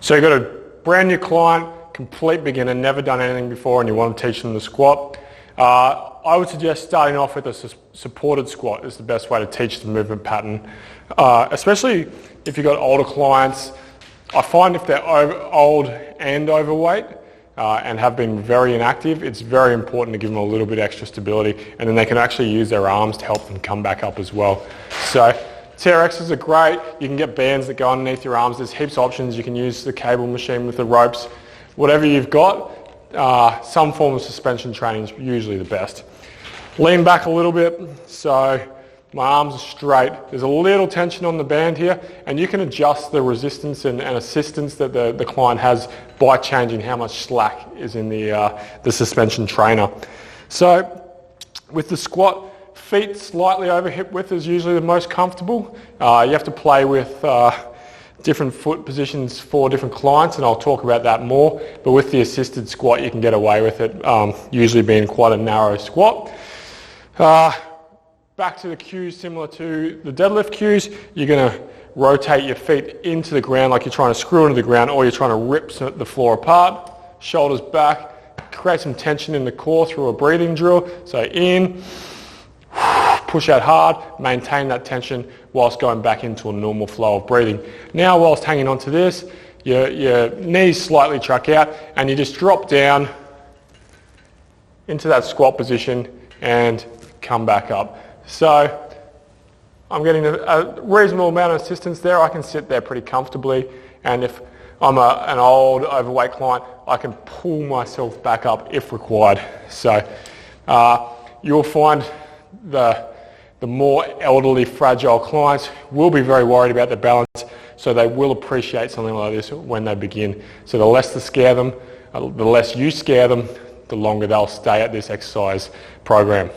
So you've got a brand new client, complete beginner, never done anything before, and you want to teach them the squat. I would suggest starting off with a supported squat is the best way to teach the movement pattern, especially if you've got older clients. I find if they're old and overweight and have been very inactive, it's very important to give them a little bit extra stability, and then they can actually use their arms to help them come back up as well. So TRXs are great. You can get bands that go underneath your arms. There's heaps of options. You can use the cable machine with the ropes. Whatever you've got, some form of suspension training is usually the best. Lean back a little bit so my arms are straight. There's a little tension on the band here, and you can adjust the resistance and assistance that the client has by changing how much slack is in the suspension trainer. So with the squat, feet slightly over hip width is usually the most comfortable. You have to play with different foot positions for different clients, and I'll talk about that more. But with the assisted squat, you can get away with it, usually being quite a narrow squat. Back to the cues similar to the deadlift cues. You're going to rotate your feet into the ground like you're trying to screw into the ground, or you're trying to rip the floor apart. Shoulders back. Create some tension in the core through a breathing drill. So in, push out hard, maintain that tension whilst going back into a normal flow of breathing. Now, whilst hanging on to this, your knees slightly truck out, and you just drop down into that squat position and come back up. So I'm getting a reasonable amount of assistance there. I can sit there pretty comfortably, and if I'm an old, overweight client, I can pull myself back up if required. So you'll find the more elderly, fragile clients will be very worried about their balance, so they will appreciate something like this when they begin. So the less to scare them, the less you scare them, the longer they'll stay at this exercise program.